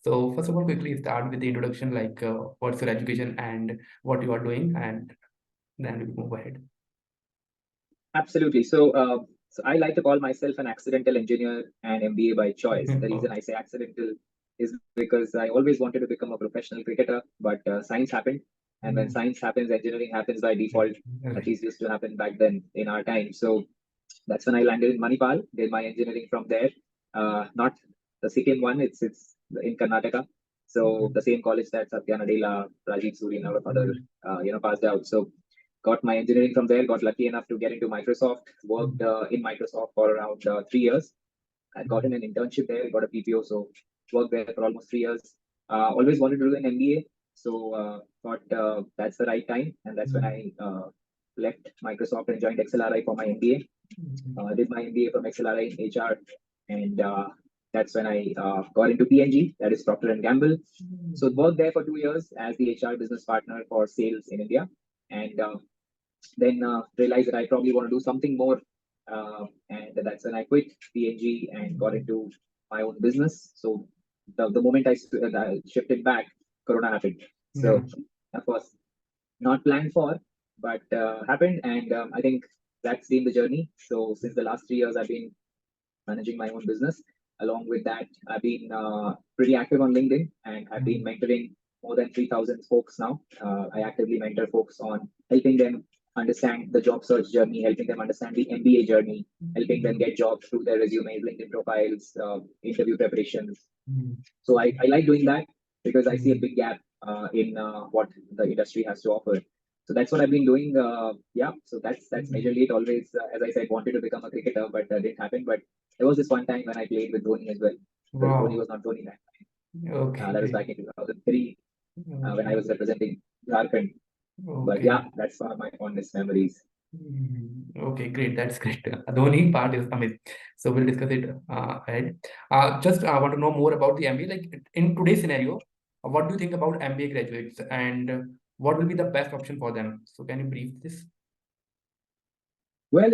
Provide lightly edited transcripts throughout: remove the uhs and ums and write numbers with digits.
So first of all, quickly start with the introduction, like what's your education and what you are doing, and then we move ahead. Absolutely. So I like to call myself an accidental engineer and MBA by choice. The reason I say accidental is because I always wanted to become a professional cricketer, but science happened. And when science happens, engineering happens by default. At least used to happen back then in our time. So that's when I landed in Manipal, did my engineering from there. Not the second one, it's in Karnataka. So the same college that Satya Nadella, Rajiv Suri, and a lot of other passed out. So got my engineering from there. Got lucky enough to get into Microsoft. Worked in Microsoft for around 3 years. I got in an internship there. Got a PPO, so worked there for almost 3 years. Always wanted to do an MBA, so thought that's the right time, and that's when I left Microsoft and joined XLRI for my MBA. Did my MBA from XLRI in HR, and that's when I got into PNG, that is Procter and Gamble. So worked there for 2 years as the HR business partner for sales in India, and then realized that I probably want to do something more. And that's when I quit PNG and got into my own business. So the moment I shifted back, Corona happened. So of course, not planned for, but happened. And I think that's been the journey. So since the last 3 years, I've been managing my own business. Along with that, I've been pretty active on LinkedIn and have been mentoring more than 3,000 folks now. I actively mentor folks on helping them understand the job search journey, helping them understand the MBA journey, helping them get jobs through their resumes, LinkedIn profiles, interview preparations. So I like doing that because I see a big gap in what the industry has to offer. So that's what I've been doing. Yeah, so that's majorly it. Always, as I said, wanted to become a cricketer, but didn't happen. But there was this one time when I played with Dhoni as well. But Dhoni was not Dhoni that time. Okay. That was back in 2003 when I was representing Jharkhand. But Okay. yeah, that's one of my fondest memories. Okay, great. That's great. The only part is amazing. So we'll discuss it ahead. Just want to know more about the MBA. Like in today's scenario, what do you think about MBA graduates and what will be the best option for them? So can you brief this? Well,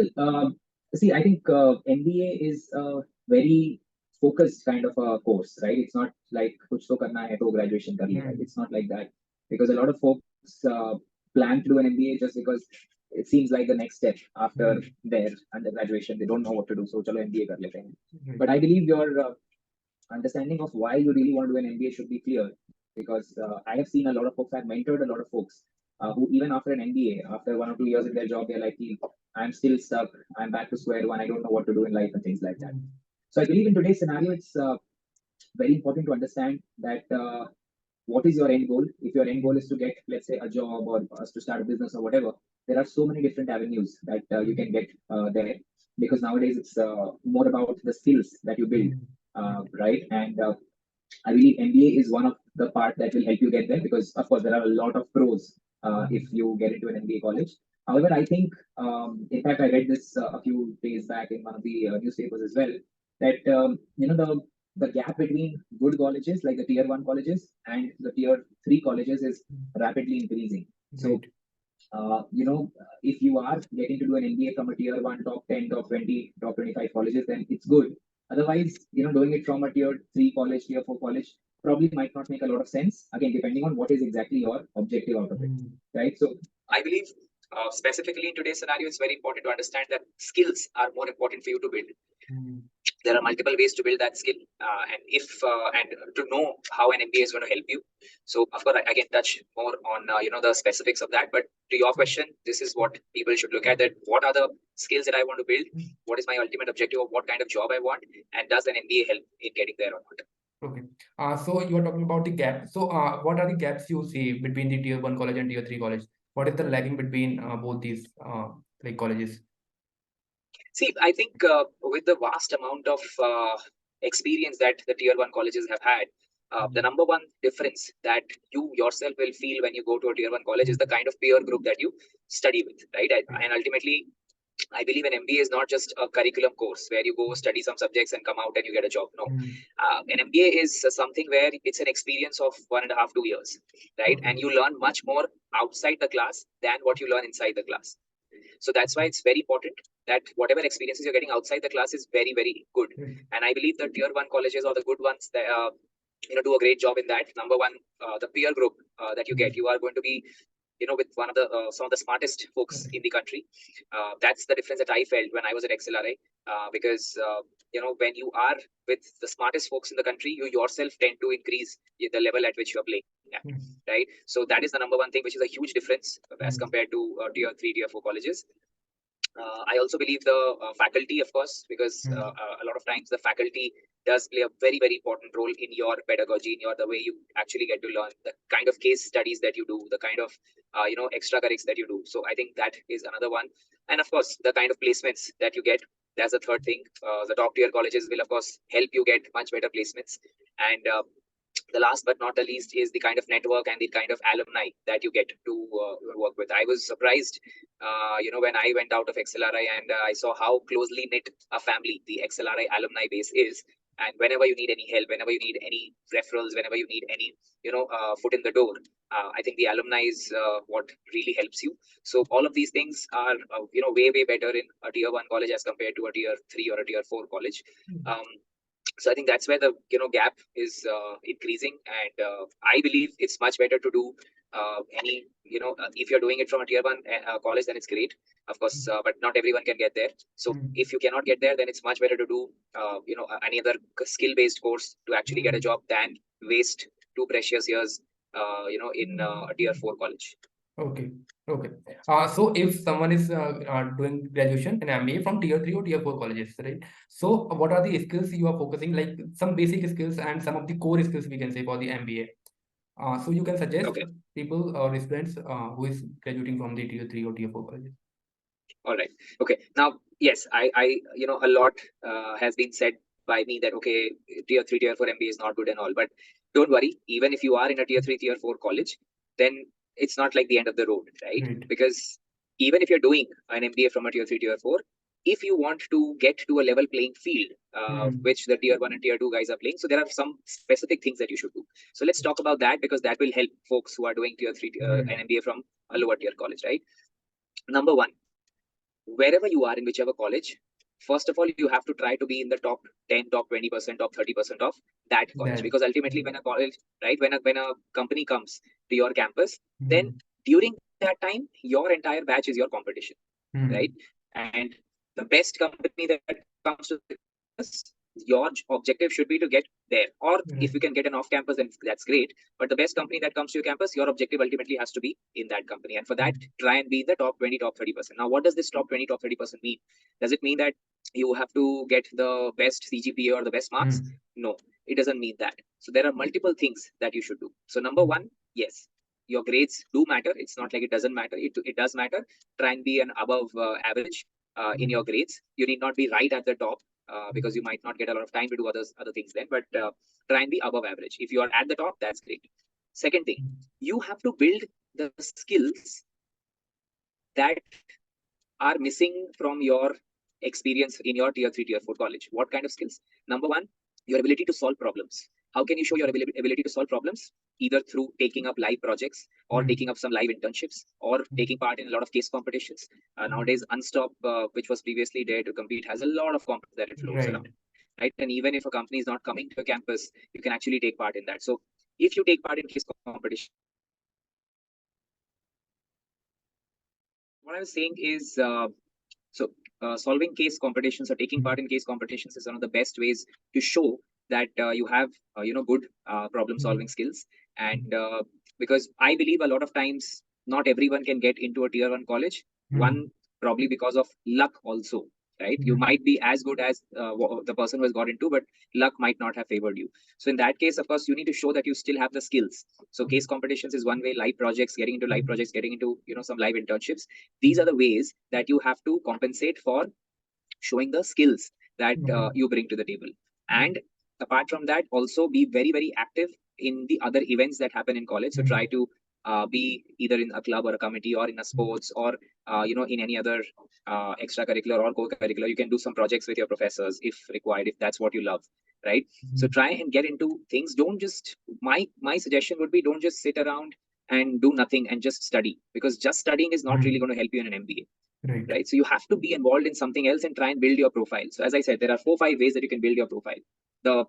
see, I think MBA is a very focused kind of a course, right? It's not like kuch to karna hai to graduation kar liya, right? It's not like that because a lot of folks plan to do an MBA just because it seems like the next step after their undergraduation. They don't know what to do, so chalo MBA kar lete hain. But I believe your understanding of why you really want to do an MBA should be clear because I have seen a lot of folks, I've mentored a lot of folks who even after an MBA, after 1 or 2 years in their job, they're like, I'm still stuck, I'm back to square one, I don't know what to do in life and things like that. So I believe in today's scenario, it's very important to understand that what is your end goal. If your end goal is to get, let's say, a job or us to start a business or whatever, there are so many different avenues that you can get there because nowadays it's more about the skills that you build, right? And I believe MBA is one of the part that will help you get there because, of course, there are a lot of pros if you get into an MBA college. However, I think, in fact, I read this a few days back in one of the newspapers as well, that the gap between good colleges like the tier 1 colleges and the tier 3 colleges is rapidly increasing. So if you are getting to do an MBA from a tier 1, top 10, top 20, top 25 colleges, then it's good. Otherwise, doing it from a tier 3 college, tier 4 college probably might not make a lot of sense. Again, depending on what is exactly your objective out of it, right? So I believe specifically in today's scenario, it's very important to understand that skills are more important for you to build. There are multiple ways to build that skill, and to know how an MBA is going to help you. So, of course, I can touch more on the specifics of that. But to your question, this is what people should look at: that what are the skills that I want to build? What is my ultimate objective of what kind of job I want? And does an MBA help in getting there or not? Okay. So you are talking about the gap. So what are the gaps you see between the tier 1 college and tier 3 college? What is the lagging between both these like colleges? See, I think with the vast amount of experience that the tier 1 colleges have had, the number one difference that you yourself will feel when you go to a tier 1 college is the kind of peer group that you study with, right? And ultimately, I believe an MBA is not just a curriculum course where you go study some subjects and come out and you get a job. No, an MBA is something where it's an experience of 1.5 2 years, right? And you learn much more outside the class than what you learn inside the class. So that's why it's very important that whatever experiences you're getting outside the class is very, very good. And I believe the tier 1 colleges or the good ones, do a great job in that. Number one, the peer group that you get, you are going to be with one of the some of the smartest folks in the country. That's the difference that I felt when I was at XLRI, because when you are with the smartest folks in the country, you yourself tend to increase the level at which you are playing at, right? So that is the number one thing, which is a huge difference as compared to tier 3, tier 4 colleges. I also believe the faculty, of course, because a lot of times the faculty does play a very, very important role in your pedagogy, in your the way you actually get to learn, the kind of case studies that you do, the kind of extracurriculars that you do. So I think that is another one, and of course the kind of placements that you get. That's the third thing. The top tier colleges will, of course, help you get much better placements, and the last but not the least is the kind of network and the kind of alumni that you get to work with. I was surprised, when I went out of XLRI and I saw how closely knit a family the XLRI alumni base is. And whenever you need any help, whenever you need any referrals, whenever you need any, foot in the door, I think the alumni is what really helps you. So all of these things are, way, way better in a tier 1 college as compared to a tier 3 or a tier 4 college. So I think that's where the gap is increasing, and I believe it's much better to do any if you're doing it from a tier 1 college, then it's great, of course, but not everyone can get there. So if you cannot get there, then it's much better to do any other skill based course to actually get a job than waste 2 precious years in a tier 4 college. Okay. Okay. So if someone is doing graduation in MBA from tier 3 or tier 4 colleges, right? So what are the skills you are focusing, like some basic skills and some of the core skills we can say for the MBA? So you can suggest people or students who is graduating from the tier 3 or tier 4 colleges. All right. Okay. Now, yes, I a lot has been said by me that, okay, tier 3, tier 4 MBA is not good and all, but don't worry. Even if you are in a tier 3, tier 4 college, then it's not like the end of the road, right? Because even if you're doing an MBA from a tier 3, tier 4, if you want to get to a level playing field, which the tier 1 and tier 2 guys are playing, so there are some specific things that you should do. So let's talk about that, because that will help folks who are doing tier 3 an MBA from a lower tier college, right? Number one, wherever you are in whichever college, first of all, you have to try to be in the top 10, top 20%, top 30% of that college. Because ultimately, when a college, right, when a company comes to your campus, then during that time, your entire batch is your competition, right? And the best company that comes to the campus, your objective should be to get there. Or if you can get an off campus, then that's great. But the best company that comes to your campus, your objective ultimately has to be in that company. And for that, try and be in the top 20, top 30%. Now, what does this top 20, top 30% mean? Does it mean that you have to get the best CGPA or the best marks? No, it doesn't mean that. So there are multiple things that you should do. So number one, yes, your grades do matter. It's not like it doesn't matter. It does matter. Try and be an above average in your grades. You need not be right at the top, because you might not get a lot of time to do other things then, but try and be above average. If you are at the top, that's great. Second thing, you have to build the skills that are missing from your experience in your tier 3, tier 4 college. What kind of skills? Number one, your ability to solve problems. How can you show your ability to solve problems? Either through taking up live projects, or taking up some live internships, or taking part in a lot of case competitions. Nowadays, Unstop, which was previously Dare to Compete, has a lot of competitions that it floats around. Right? And even if a company is not coming to a campus, you can actually take part in that. So if you take part in case competition, what I was saying is, solving case competitions or taking part in case competitions is one of the best ways to show that you have good problem solving skills. And because I believe a lot of times not everyone can get into a tier 1 college. One, probably because of luck also, right? You might be as good as the person who has got into, but luck might not have favored you. So in that case, of course, you need to show that you still have the skills. So case competitions is one way. Live projects, getting into live projects, getting into some live internships. These are the ways that you have to compensate for showing the skills that you bring to the table. And apart from that, also be very, very active in the other events that happen in college. So try to be either in a club or a committee, or in a sports, or in any other extracurricular or co-curricular. You can do some projects with your professors if required, if that's what you love, right? So try and get into things. Don't just, my suggestion would be, don't just sit around and do nothing and just study, because just studying is not really going to help you in an MBA. Right. So you have to be involved in something else and try and build your profile. So as I said, there are 4-5 ways that you can build your profile. The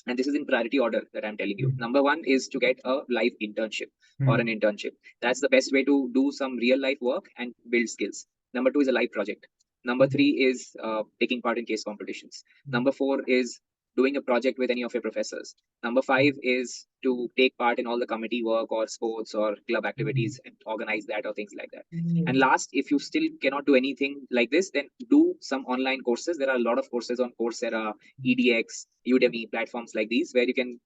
and this is in priority order that I'm telling you. Number one is to get a live internship or an internship. That's the best way to do some real life work and build skills. Number two is a live project. Number three is taking part in case competitions. Number four is doing a project with any of your professors. Number five is to take part in all the committee work or sports or club activities and organize that or things like that. And last, if you still cannot do anything like this, then do some online courses. There are a lot of courses on Coursera, EDX, Udemy, platforms like these, where you can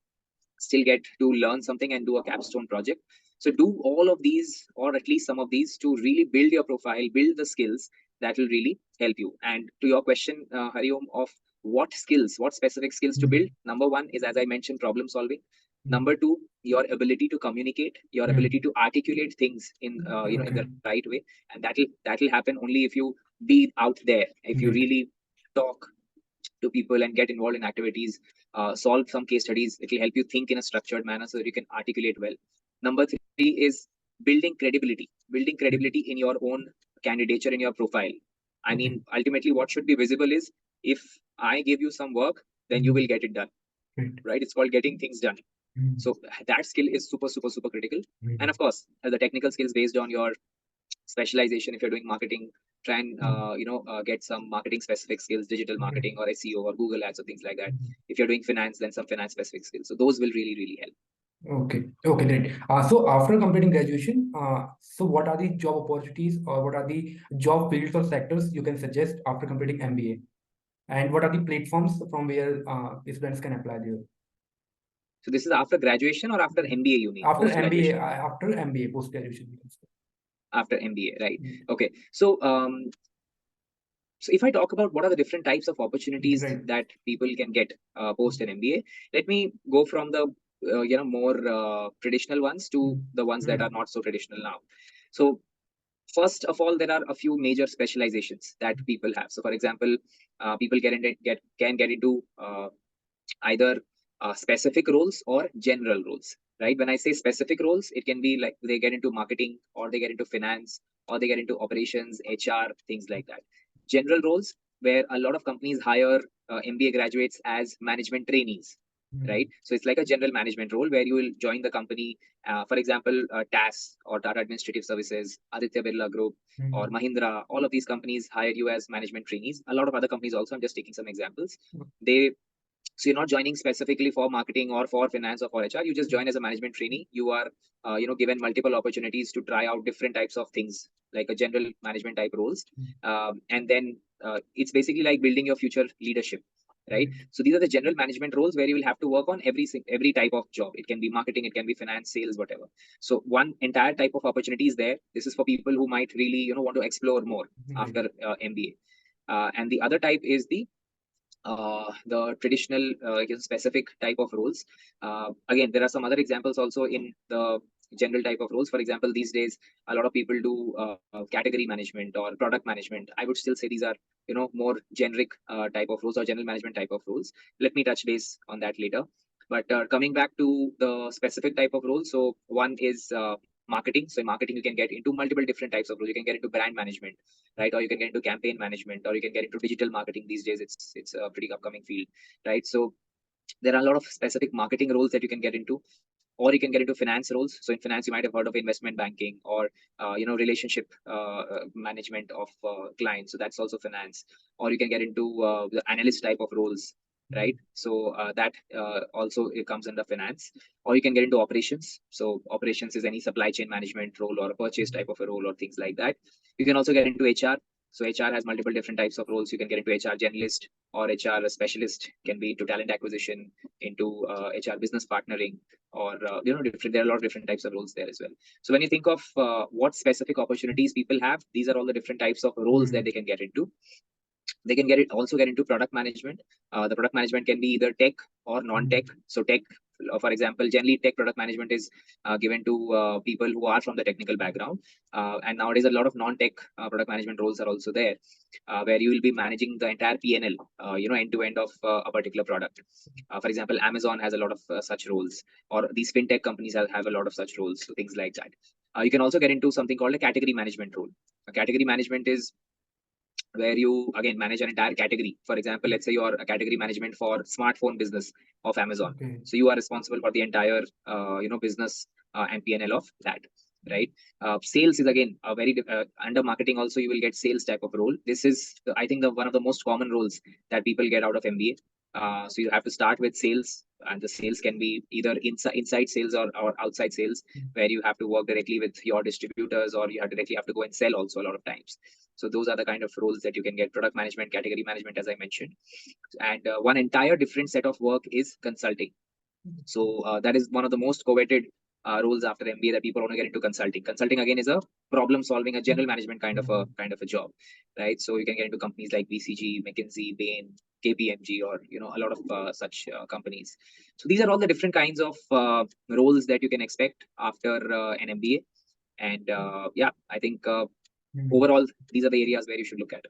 still get to learn something and do a capstone project. So do all of these, or at least some of these, to really build your profile, build the skills that will really help you. And to your question, Hariom, of what skills, what specific skills to build, number one is, as I mentioned, problem solving. Number two, your ability to communicate, your ability to articulate things in in the right way, and that'll happen only if you be out there, if you really talk to people and get involved in activities, solve some case studies. It will help you think in a structured manner so that you can articulate well. Number three is building credibility in your own candidature, in your profile. I mean, ultimately, what should be visible is, if I give you some work, then you will get it done, right? It's called getting things done. So that skill is super, super, super critical. And of course, the technical skills based on your specialization. If you're doing marketing, try and get some marketing specific skills, digital marketing or SEO or Google Ads or things like that. If you're doing finance, then some finance specific skills. So those will really, really help. Okay, great. So after completing graduation, so what are the job opportunities or what are the job fields or sectors you can suggest after completing MBA? And what are the platforms from where students can apply there? So this is after graduation or after MBA, you mean? After MBA, after MBA, post graduation. After MBA, right? Okay. So so if I talk about what are the different types of opportunities that people can get post an MBA, let me go from the more traditional ones to the ones that are not so traditional now. So first of all, there are a few major specializations that people have. So for example, people can get into either specific roles or general roles, right? When I say specific roles, it can be like they get into marketing, or they get into finance, or they get into operations, HR, things like that. General roles where a lot of companies hire MBA graduates as management trainees, right? So it's like a general management role where you will join the company. For example, TAS or Tata Administrative Services, Aditya Birla Group, or Mahindra. All of these companies hire you as management trainees. A lot of other companies also. I'm just taking some examples. So you're not joining specifically for marketing or for finance or for HR. You just join as a management trainee. You are, given multiple opportunities to try out different types of things, like a general management type roles. And then it's basically like building your future leadership, right? So these are the general management roles where you will have to work on every type of job. It can be marketing, it can be finance, sales, whatever. So one entire type of opportunity is there. This is for people who might really, want to explore more after MBA. And the other type is the traditional specific type of roles. Again, there are some other examples also in the general type of roles. For example, these days a lot of people do category management or product management. I would still say these are more generic type of roles or general management type of roles. Let me touch base on that later. But coming back to the specific type of roles, so one is marketing. So in marketing, you can get into multiple different types of roles. You can get into brand management, right? Or you can get into campaign management, or you can get into digital marketing. These days, it's a pretty upcoming field, right? So there are a lot of specific marketing roles that you can get into, or you can get into finance roles. So in finance, you might have heard of investment banking or relationship management of clients. So that's also finance. Or you can get into the analyst type of roles, right? So that also it comes under finance. Or you can get into operations. So operations is any supply chain management role or a purchase type of a role or things like that. You can also get into HR. So HR has multiple different types of roles. You can get into HR generalist, or HR specialist, can be into talent acquisition, into HR business partnering, or different. There are a lot of different types of roles there as well. So when you think of what specific opportunities people have, these are all the different types of roles that they can get into. They can also get into product management. The product management can be either tech or non-tech. So tech, for example, generally tech product management is given to people who are from the technical background. And nowadays, a lot of non-tech product management roles are also there, where you will be managing the entire P&L, end to end of a particular product. For example, Amazon has a lot of such roles, or these fintech companies have a lot of such roles, so things like that. You can also get into something called a category management role. A category management is where you again manage an entire category. For example, let's say you are a category management for smartphone business of Amazon. Okay. So you are responsible for the entire business and P&L of that, right? Sales is again a very under marketing also you will get sales type of role. This is I think the one of the most common roles that people get out of MBA. So you have to start with sales, and the sales can be either inside sales or outside sales, where you have to work directly with your distributors, or you have directly have to go and sell also a lot of times. So those are the kind of roles that you can get: product management, category management, as I mentioned. And one entire different set of work is consulting. So that is one of the most coveted roles after MBA, that people want to get into consulting. Consulting again is a problem solving, a general management kind of a job, right? So you can get into companies like BCG, McKinsey, Bain, KPMG, or a lot of such companies. So these are all the different kinds of roles that you can expect after an MBA. And yeah, I think overall these are the areas where you should look at.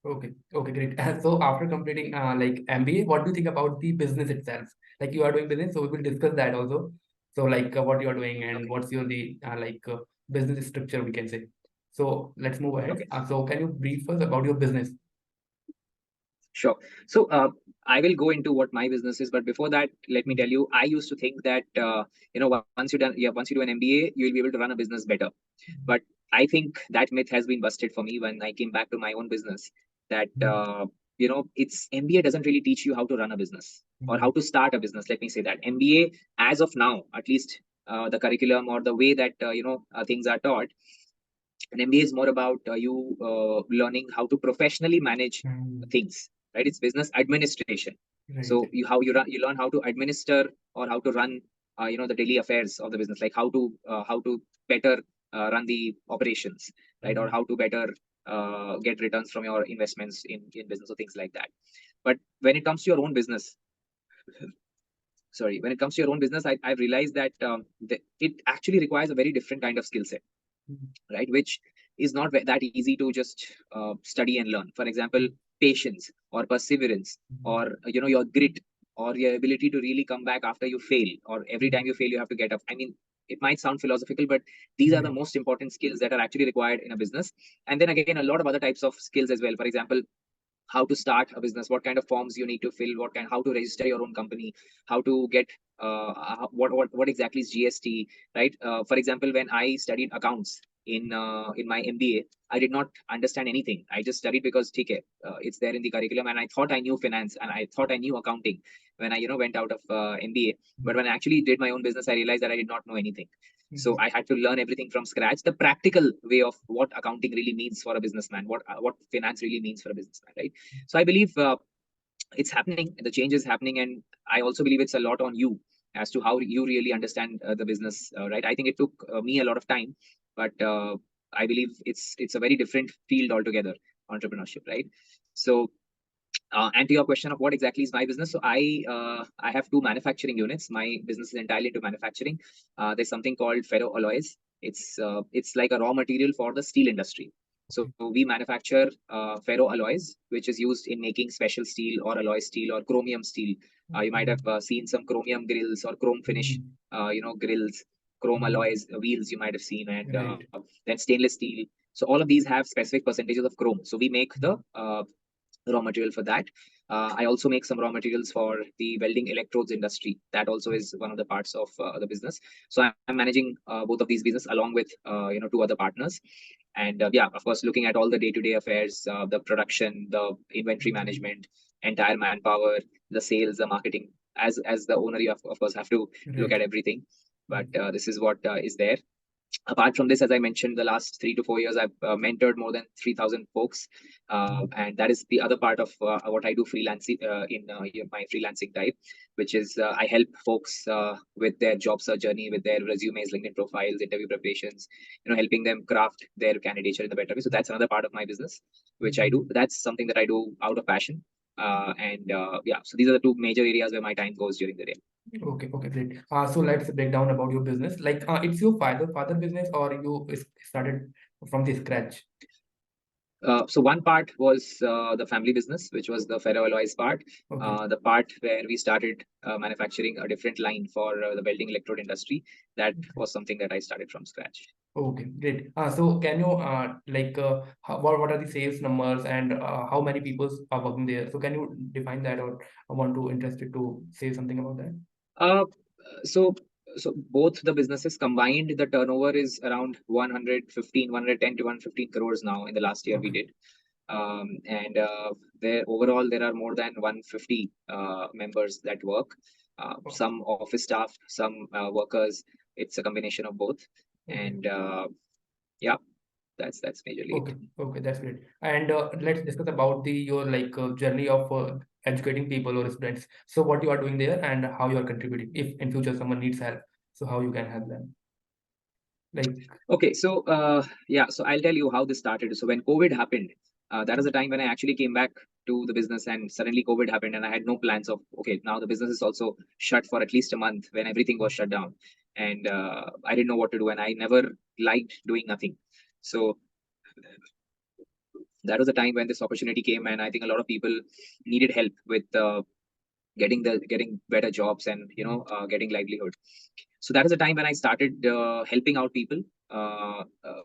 Okay, okay, great. So after completing like MBA, what do you think about the business itself? Like you are doing business, so we will discuss that also. So like what you are doing and Okay. what's your the business structure we can say. So let's move ahead. Okay. So can you brief us about your business? Sure. So I will go into what my business is, but before that, let me tell you, I used to think that once you do an MBA, you will be able to run a business better. But I think that myth has been busted for me when I came back to my own business. That it's MBA doesn't really teach you how to run a business or how to start a business. Let me say that MBA, as of now, at least the curriculum or the way that things are taught, an MBA is more about you learning how to professionally manage things, right? It's business administration. Right. So you learn how to administer or how to run the daily affairs of the business, like how to better run the operations, right? Or how to better get returns from your investments in business or things like that. But when it comes to your own business, sorry, when it comes to your own business, I've realized that it actually requires a very different kind of skill set, right? Which is not that easy to just study and learn. For example, patience or perseverance, or your grit, or your ability to really come back after you fail, or every time you fail you have to get up. I mean, it might sound philosophical, but these are the Right. most important skills that are actually required in a business. And then again, a lot of other types of skills as well. For example, how to start a business, what kind of forms you need to fill, how to register your own company, how to get what exactly is GST, right? For example, when I studied accounts in my MBA, I did not understand anything. I just studied because okay, it's there in the curriculum, and I thought I knew finance and I thought I knew accounting when I went out of MBA. But when I actually did my own business, I realized that I did not know anything. So I had to learn everything from scratch, the practical way of what accounting really means for a businessman, what finance really means for a businessman, right? So I believe it's happening, the change is happening, and I also believe it's a lot on you as to how you really understand the business, right? I think it took me a lot of time, but I believe it's a very different field altogether, entrepreneurship, right? So and to your question of what exactly is my business, so I have two manufacturing units. My business is entirely into manufacturing. There's something called ferro alloys. It's like a raw material for the steel industry. So we manufacture ferro alloys, which is used in making special steel or alloy steel or chromium steel. You might have seen some chromium grills or chrome finish, grills, chrome alloys, wheels you might have seen, and Right. then stainless steel. So all of these have specific percentages of chrome. So we make the raw material for that. I also make some raw materials for the welding electrodes industry. That also is one of the parts of the business. So I'm managing both of these business along with two other partners. And yeah, of course, looking at all the day-to-day affairs, the production, the inventory management, entire manpower, the sales, the marketing. As the owner, you of course have to look at Right. everything. But this is what is there. Apart from this, as I mentioned, the last 3 to 4 years, I've mentored more than 3,000 folks. And that is the other part of what I do freelancing in my freelancing type, which is I help folks with their job search journey, with their resumes, LinkedIn profiles, interview preparations, helping them craft their candidature in the better way. So that's another part of my business, which I do. That's something that I do out of passion. And yeah, so these are the two major areas where my time goes during the day. Okay, okay, great. So let's break down about your business. Like, it's your father business or you started from the scratch? So one part was the family business, which was the ferroalloys part. Okay, The part where we started manufacturing a different line for the welding electrode industry. That was something that I started from scratch. Okay, great. So can you what are the sales numbers and how many people are working there? So can you define that, or I want to interested to say something about that? Uh, so so both the businesses combined, the turnover is around 110 to 115 crores now in the last year we Okay, did. And there overall there are more than 150 members that work. okay, Some office staff, some workers. It's a combination of both. okay. And yeah, that's majorly it. Okay, okay, that's great. And let's discuss about the your journey of educating people or students. So what you are doing there and how you are contributing. If in future someone needs help, so how you can help them. Like, Okay, so yeah, so I'll tell you how this started. So when COVID happened, that was the time when I actually came back to the business, and suddenly COVID happened, and I had no plans of okay, now the business is also shut for at least a month when everything was shut down, and I didn't know what to do, and I never liked doing nothing. So that was the time when this opportunity came, and I think a lot of people needed help with getting better jobs and getting livelihood. So that is the time when I started helping out people. uh, uh,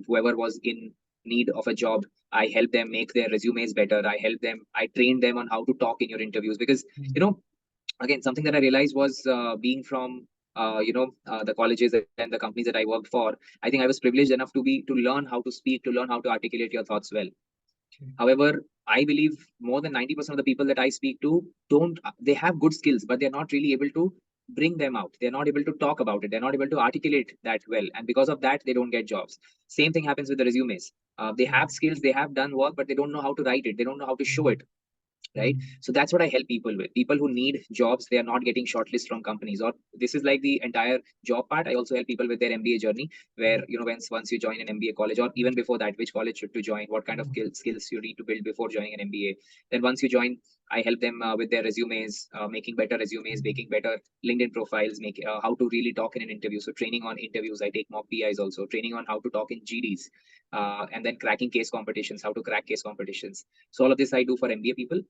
Whoever was in need of a job, I helped them make their resumes better. I trained them on how to talk in your interviews, because you mm, know again, something that I realized was being from the colleges and the companies that I worked for. I think I was privileged enough to learn how to speak, to learn how to articulate your thoughts well. However, I believe more than 90% of the people that I speak to don't, they have good skills, but they're not really able to bring them out. They're not able to talk about it. They're not able to articulate that well. And because of that, they don't get jobs. Same thing happens with the resumes. They have mm, skills, they have done work, but they don't know how to write it. They don't know how to show mm, it, right? mm, So that's what I help people with. People who need jobs, they are not getting shortlisted from companies, or this is like the entire job part. I also help people with their MBA journey, where once you join an MBA college, or even before that, which college should to join, what kind of mm, skills you need to build before joining an MBA. Then once you join, I help them with their resumes, making better resumes, mm, making better LinkedIn profiles, make how to really talk in an interview. So training on interviews, I take mock PIs also, training on how to talk in GDs, and then cracking case competitions, how to crack case competitions. So all of this I do for MBA people.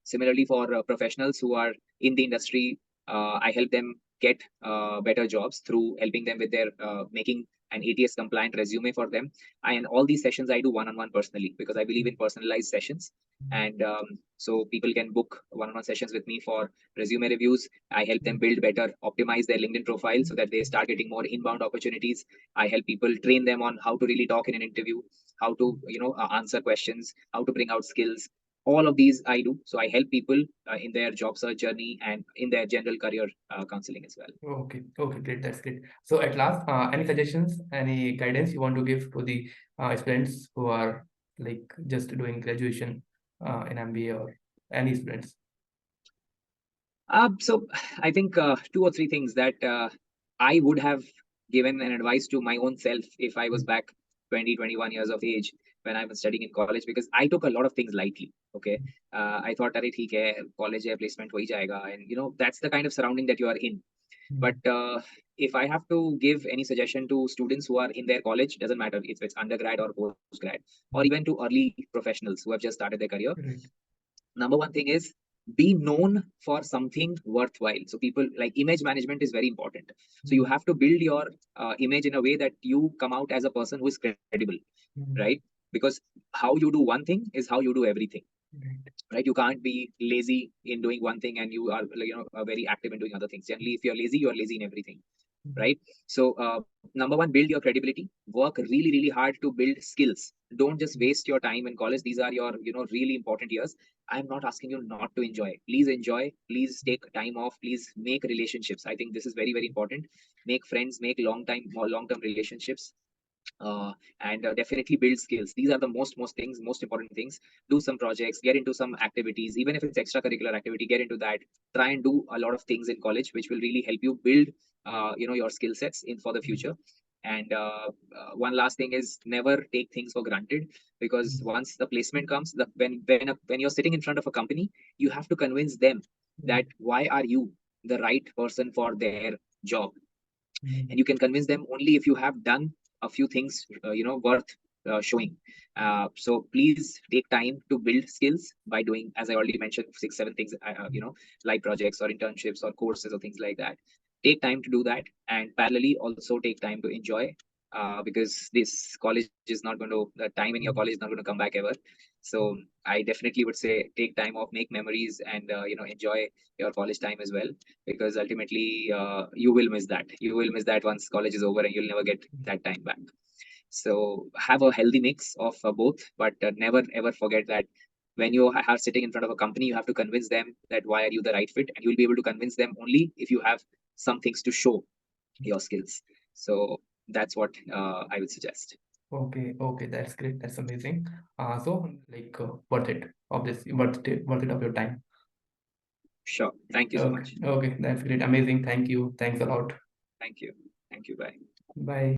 Similarly, for professionals who are in the industry, I help them get better jobs through helping them with their making an ATS compliant resume for them. And all these sessions I do one-on-one personally, because I believe in personalized sessions. And so people can book one-on-one sessions with me for resume reviews. I help them build better, optimize their LinkedIn profile so that they start getting more inbound opportunities. I help people train them on how to really talk in an interview, how to answer questions, how to bring out skills. All of these I do. So I help people in their job search journey and in their general career counseling as well. okay, okay, great. That's great. So at last, any suggestions, any guidance you want to give to the students who are just doing graduation in MBA, or any students? So I think two or three things that I would have given an advice to my own self if I was Mm, back 20, 21 years of age when I was studying in college, because I took a lot of things lightly. Okay. I thought, "Arey, theek hai, college hai, placement ho hi jayega." And that's the kind of surrounding that you are in. But mm, if I have to give any suggestion to students who are in their college, doesn't matter if it's undergrad or postgrad, or mm, even to early professionals who have just started their career, right. number one thing is be known for something worthwhile. So people, like, image management is very important. So you Mm, have to build your image in a way that you come out as a person who is credible, mm, right? Because how you do one thing is how you do everything, right. right? You can't be lazy in doing one thing and you are very active in doing other things. Generally, if you're lazy, you're lazy in everything, Mm, right? So number one, build your credibility. Work really, really hard to build skills. Don't just mm, waste your time in college. These are your really important years. I'm not asking you not to enjoy. Please enjoy. Please take time off. Please make relationships. I think this is very, very important. Make friends, make long term relationships, uh, and definitely build skills. These are the most important things. Do some projects, get into some activities, even if it's extracurricular activity, get into that. Try and do a lot of things in college which will really help you build your skill sets in for the mm, future. And one last thing is, never take things for granted, because mm, once the placement comes, when you're sitting in front of a company, you have to convince them mm, that why are you the right person for their job. And mm, you can convince them only if you have done a few things worth showing. So please take time to build skills by doing, as I already mentioned, 6 7 things, live projects or internships or courses or things like that. Take time to do that, and parallelly also take time to enjoy. because this college is not going to, the time in your college is not going to come back ever. So I definitely would say take time off, make memories, and enjoy your college time as well, because ultimately you will miss that. You will miss that once college is over, and you'll never get that time back. So have a healthy mix of both, but never ever forget that when you are sitting in front of a company, you have to convince them that why are you the right fit, and you'll be able to convince them only if you have some things to show your skills. So that's what I would suggest. Okay, okay, that's great. That's amazing. So like worth it of this, worth it of your time. Sure. Thank you so Okay, much. okay, that's great. Amazing. Thank you. Thanks a lot. Thank you. Thank you. Bye. Bye.